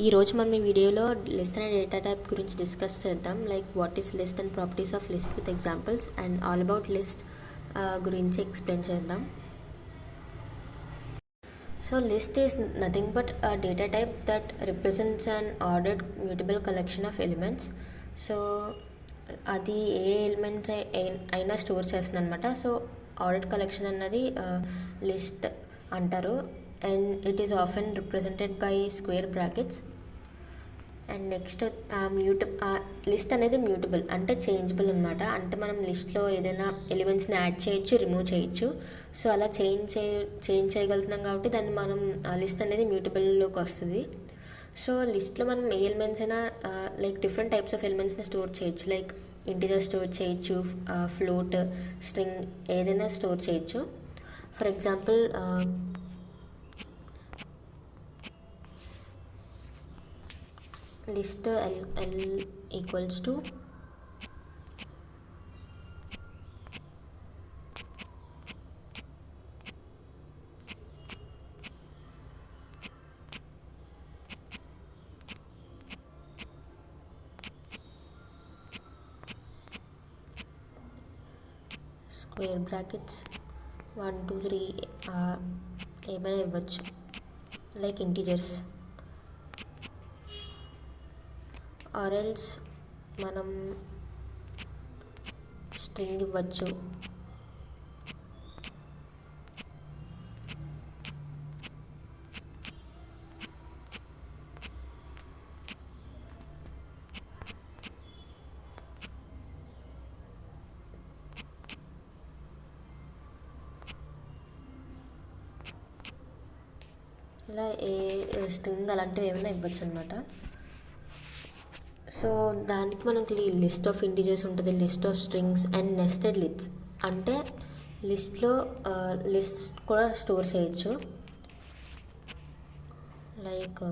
ఈరోజు మనం ఈ వీడియోలో లిస్ట్ అనే డేటా టైప్ గురించి డిస్కస్ చేద్దాం. Like what is list and properties of list with examples and all about list గురించి ఎక్స్ప్లెయిన్ చేద్దాం. So list is nothing but data type that represents an ordered mutable collection of elements. So అది ఏ elements అయినా store చేస్తుంది అనమాట. So ordered collection అన్నది list అంటారు. And it is often represented by square brackets. And next list అనేది mutable అంటే changeable అనమాట. అంటే మనం లిస్ట్లో ఏదైనా ఎలిమెంట్స్ని యాడ్ చేయొచ్చు, రిమూవ్ చేయొచ్చు. సో అలా చేంజ్ చేయగలుగుతున్నాం కాబట్టి దాన్ని మనం లిస్ట్ అనేది మ్యూటబుల్లోకి వస్తుంది. సో లిస్ట్లో మనం ఏ ఎలిమెంట్స్ అయినా లైక్ డిఫరెంట్ టైప్స్ ఆఫ్ ఎలిమెంట్స్ని స్టోర్ చేయొచ్చు. లైక్ ఇంటిజర్ స్టోర్ చేయొచ్చు, ఫ్లోట్, స్ట్రింగ్ ఏదైనా స్టోర్ చేయొచ్చు. For example list L equals to square brackets 1 2 3 ఏమైనా ఇవ్వచ్చు, లైక్ ఇంటిజర్స్. ఆర్ ఎల్స్ మనం స్ట్రింగ్ ఇవ్వచ్చు. ఇలా స్ట్రింగ్ అలాంటివి ఏమైనా ఇవ్వచ్చు అనమాట. సో దానికి మనకి లిస్ట్ ఆఫ్ ఇంటిజర్స్ ఉంటుంది, list of strings and nested lists. అంటే లిస్ట్లో లిస్ట్ కూడా స్టోర్ చేయొచ్చు. లైక్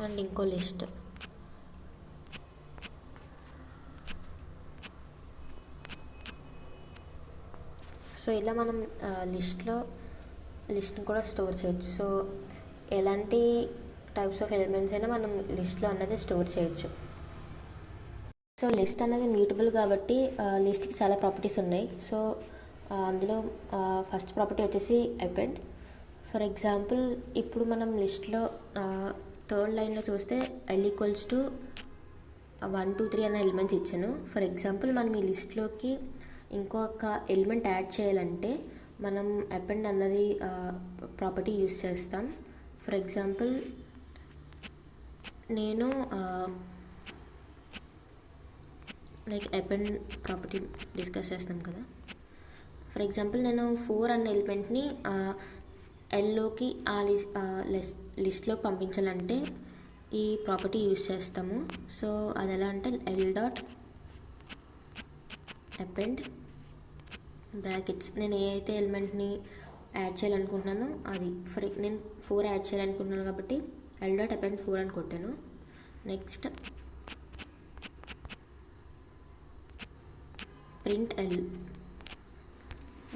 అండ్ ఇంకో లిస్ట్. సో ఇలా మనం లిస్ట్ని కూడా స్టోర్ చేయొచ్చు. సో ఎలాంటి టైప్స్ ఆఫ్ ఎలిమెంట్స్ అయినా మనం లిస్ట్లో అన్నది స్టోర్ చేయొచ్చు. సో లిస్ట్ అనేది మ్యూటబుల్ కాబట్టి లిస్ట్కి చాలా ప్రాపర్టీస్ ఉన్నాయి. సో అందులో ఫస్ట్ ప్రాపర్టీ వచ్చేసి అపెండ్. ఫర్ ఎగ్జాంపుల్ ఇప్పుడు మనం లిస్ట్లో థర్డ్ లైన్లో చూస్తే L ఈక్వల్స్ టు 1 2 3 అన్న ఎలిమెంట్స్ ఇచ్చాను. ఫర్ ఎగ్జాంపుల్ మనం ఈ లిస్ట్లోకి ఇంకొక ఎలిమెంట్ యాడ్ చేయాలంటే మనం అపెండ్ అన్నది ప్రాపర్టీ యూస్ చేస్తాం. ఫర్ ఎగ్జాంపుల్ నేను లైక్ అపెండ్ ప్రాపర్టీ డిస్కస్ చేస్తాం కదా. ఫర్ ఎగ్జాంపుల్ నేను 4 అన్న ఎలిమెంట్ని ఎల్లోకి ఆ లిస్ట్లోకి పంపించాలంటే ఈ ప్రాపర్టీ యూస్ చేస్తాము. సో అది ఎలా అంటే L డాట్ అపెండ్ బ్రాకెట్స్. నేను ఏ అయితే ఎలిమెంట్ని యాడ్ చేయాలనుకుంటున్నానో అది నేను 4 యాడ్ చేయాలనుకుంటున్నాను కాబట్టి L డాట్ అపెండ్ 4 అని కొట్టాను. నెక్స్ట్ ప్రింట్ L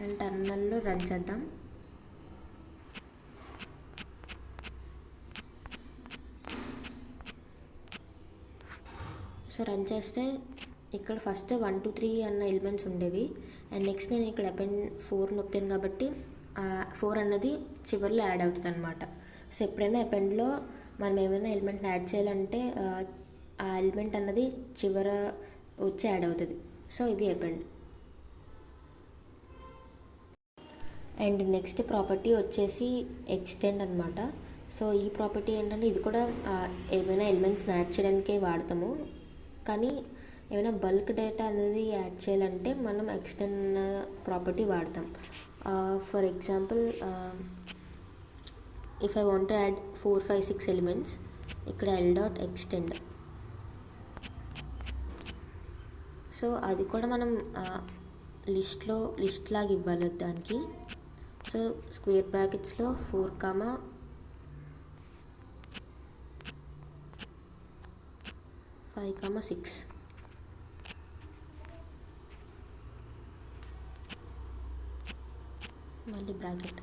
అండ్ టర్మినల్లో రన్ చేద్దాం. సో రన్ చేస్తే ఇక్కడ ఫస్ట్ 1 2 3 అన్న ఎలిమెంట్స్ ఉండేవి. అండ్ నెక్స్ట్ నేను ఇక్కడ అపెండ్ 4 నొక్కాను కాబట్టి 4 అన్నది చివరిలో యాడ్ అవుతుంది అనమాట. సో ఎప్పుడైనా అపెండ్లో మనం ఏమైనా ఎలిమెంట్ని యాడ్ చేయాలంటే ఆ ఎలిమెంట్ అన్నది చివర వచ్చి యాడ్ అవుతుంది. సో ఇది అపెండ్. అండ్ నెక్స్ట్ ప్రాపర్టీ వచ్చేసి ఎక్స్టెండ్ అనమాట. సో ఈ ప్రాపర్టీ ఏంటంటే ఇది కూడా ఏమైనా ఎలిమెంట్స్ని యాడ్ చేయడానికే వాడతాము. కానీ ఏమైనా బల్క్ డేటా అనేది యాడ్ చేయాలంటే మనం ఎక్స్టెండ్ ప్రాపర్టీ వాడతాం. For example if I want to add 4 5 6 elements, ఇక్కడ L డాట్ ఎక్స్టెండ్. సో అది కూడా మనం లిస్ట్ లాగా ఇవ్వాలి దానికి. సో స్క్వేర్ బ్రాకెట్స్లో 4 5,6 మళ్ళీ బ్రాకెట్.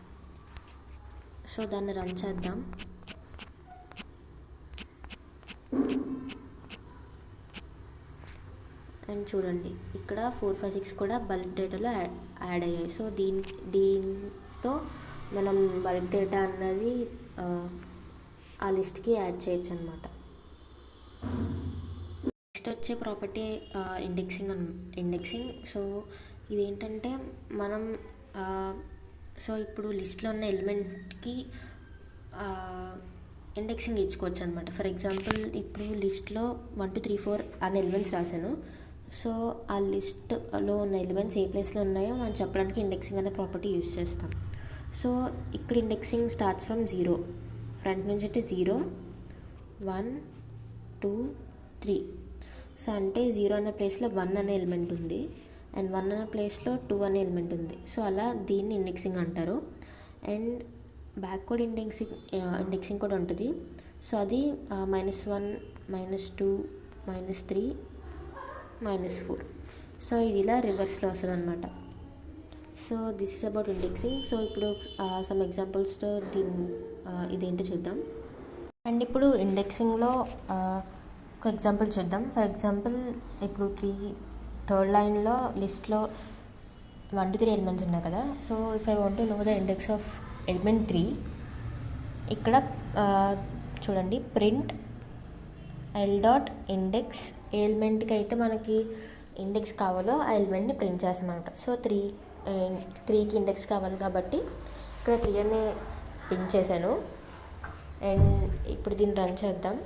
సో దాన్ని రన్ చేద్దాం. అండ్ చూడండి ఇక్కడ 4, 5, 6 కూడా బల్క్ డేటాలో యాడ్ అయ్యాయి. సో దీంతో మనం బల్క్ డేటా అన్నది ఆ లిస్ట్కి యాడ్ చేయొచ్చు అనమాట. నెక్స్ట్ వచ్చే ప్రాపర్టీ ఇండెక్సింగ్. సో ఇదేంటంటే మనం సో ఇప్పుడు లిస్ట్లో ఉన్న ఎలిమెంట్కి ఇండెక్సింగ్ ఇచ్చుకోవచ్చు అనమాట. ఫర్ ఎగ్జాంపుల్ ఇప్పుడు లిస్ట్లో 1, 2, 3, 4 అనే ఎలిమెంట్స్ రాశాను. సో ఆ లిస్ట్లో ఉన్న ఎలిమెంట్స్ ఏ ప్లేస్లో ఉన్నాయో మనం చెప్పడానికి ఇండెక్సింగ్ అనే ప్రాపర్టీ యూజ్ చేస్తాం. సో ఇక్కడ ఇండెక్సింగ్ స్టార్ట్స్ ఫ్రమ్ 0, ఫ్రంట్ నుంచి అయితే 0, 1, 2, 3. సో అంటే 0 అనే ప్లేస్లో 1 అనే ఎలిమెంట్ ఉంది, అండ్ 1 అనే ప్లేస్లో 2 అనే ఎలిమెంట్ ఉంది. సో అలా దీన్ని ఇండెక్సింగ్ అంటారు. అండ్ బ్యాక్వర్డ్ ఇండెక్సింగ్ కూడా ఉంటుంది. సో అది -1, -2, -3, -4. సో ఇది ఇలా రివర్స్లో వస్తుంది అనమాట. So this is about indexing. So ఇప్పుడు సమ్ ఎగ్జాంపుల్స్తో ఇదేంటో చూద్దాం. అండ్ ఇప్పుడు ఇండెక్సింగ్లో ఒక ఎగ్జాంపుల్ చూద్దాం. ఫర్ ఎగ్జాంపుల్ ఇప్పుడు థర్డ్ లైన్లో లిస్ట్లో 1 to 3 ఎలిమెంట్స్ ఉన్నాయి కదా. So if I want to know the index of element 3, ఇక్కడ చూడండి ప్రింట్ l.index ఏ ఎలిమెంట్కి అయితే మనకి ఇండెక్స్ కావాలో ఆ ఎలిమెంట్ని ప్రింట్ చేస్తామన్నమాట. సో 3కి ఇండెక్స్ కావాలి కాబట్టి ఇక్కడ 3 అని ప్రింట్ చేశాను. అండ్ ఇప్పుడు దీన్ని రన్ చేద్దాం.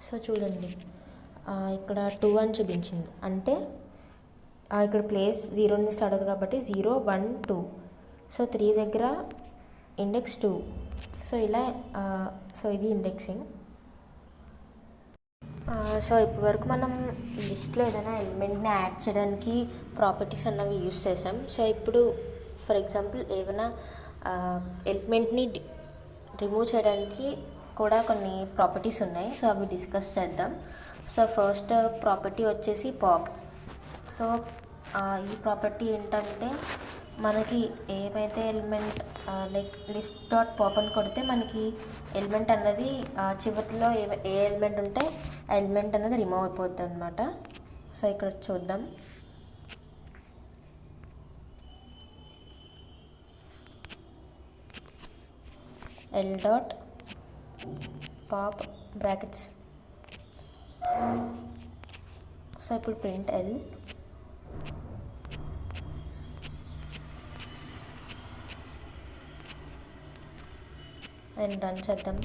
సో చూడండి ఇక్కడ 2 అని చూపించింది, అంటే ఇక్కడ ప్లేస్ 0 నుంచి స్టార్ట్ అవుతుంది కాబట్టి 0, 1, 2. సో 3 దగ్గర ఇండెక్స్ 2. సో ఇలా సో ఇది ఇండెక్సింగ్. సో ఇప్పటి వరకు మనం లిస్ట్లో ఏదైనా ఎలిమెంట్ని యాడ్ చేయడానికి ప్రాపర్టీస్ అన్నవి యూజ్ చేసాం. సో ఇప్పుడు ఫర్ ఎగ్జాంపుల్ ఏమైనా ఎలిమెంట్ని రిమూవ్ చేయడానికి కూడా కొన్ని ప్రాపర్టీస్ ఉన్నాయి. సో అవి డిస్కస్ చేద్దాం. సో ఫస్ట్ ప్రాపర్టీ వచ్చేసి పాప్. సో ఈ ప్రాపర్టీ ఏంటంటే మనకి ఏమైతే ఎలిమెంట్ లైక్ list.pop అని కొడితే మనకి ఎలిమెంట్ అన్నది చివరిలో ఏ ఎలిమెంట్ ఉంటే ఆ ఎలిమెంట్ అన్నది రిమూవ్ అయిపోతుంది అనమాట. సో ఇక్కడ చూద్దాం. l.pop brackets. సో ఇప్పుడు ప్రింట్ l అండ్ రన్ చేద్దాం.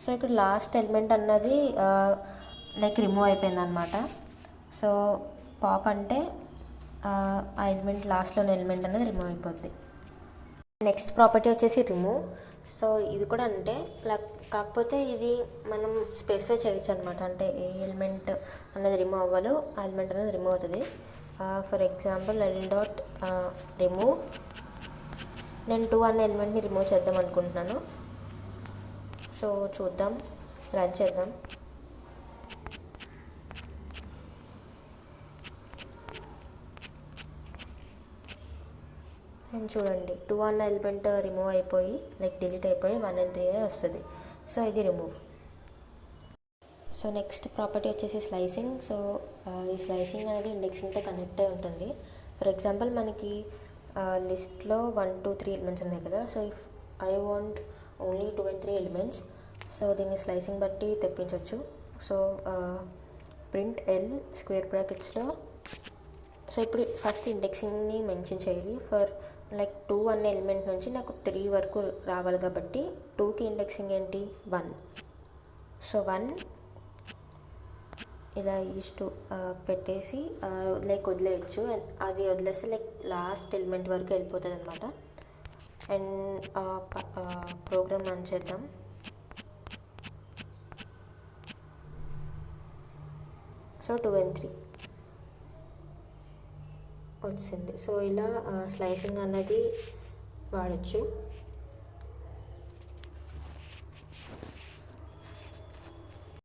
సో ఇక్కడ లాస్ట్ ఎలిమెంట్ అన్నది లైక్ రిమూవ్ అయిపోయింది అనమాట. సో పాప్ అంటే ఆ ఎలిమెంట్ లాస్ట్లోని ఎలిమెంట్ అనేది రిమూవ్ అయిపోద్ది. నెక్స్ట్ ప్రాపర్టీ వచ్చేసి రిమూవ్. సో ఇది కూడా అంటే కాకపోతే ఇది మనం స్పెసిఫై చేయొచ్చు అనమాట. అంటే ఏ ఎలిమెంట్ అనేది రిమూవ్ అవ్వాలో ఆ ఎలిమెంట్ అనేది రిమూవ్ అవుతుంది. For example l.remove. నేను 2 అనే ఎలిమెంట్ని రిమూవ్ చేద్దాం అనుకుంటున్నాను. సో చూద్దాం, రన్ చేద్దాం. నేను చూడండి 2 అన్న ఎలిమెంట్ రిమూవ్ అయిపోయి లైక్ డిలీట్ అయిపోయి 1 and 3 వస్తుంది. సో ఇది రిమూవ్. సో నెక్స్ట్ ప్రాపర్టీ వచ్చేసి స్లైసింగ్. సో ఈ స్లైసింగ్ అనేది ఇండెక్సింగ్తో కనెక్ట్ అయి ఉంటుంది. ఫర్ ఎగ్జాంపుల్ మనకి లిస్ట్లో 1, 2, 3 ఎలిమెంట్స్ ఉన్నాయి కదా. So if I want only 2 and 3 elements, so దీన్ని స్లైసింగ్ బట్టి తెప్పించవచ్చు. సో ప్రింట్ l స్క్వేర్ బ్రాకెట్స్లో. సో ఇప్పుడు ఫస్ట్ ఇండెక్సింగ్ని మెన్షన్ చేయాలి. ఫర్ లైక్ 2 అనే ఎలిమెంట్ నుంచి నాకు 3 వరకు రావాలి కాబట్టి 2కి ఇండెక్సింగ్ ఏంటి 1. సో 1, ఇలా ఈస్ట్ పెట్టేసి లైక్ వదిలేయచ్చు. అది వదిలేస్తే లైక్ లాస్ట్ ఎలిమెంట్ వరకు వెళ్ళిపోతుంది అనమాట. అండ్ ప్రోగ్రామ్ రన్ చేద్దాం. సో 2 and 3 వచ్చింది. సో ఇలా స్లైసింగ్ అన్నది వాడచ్చు.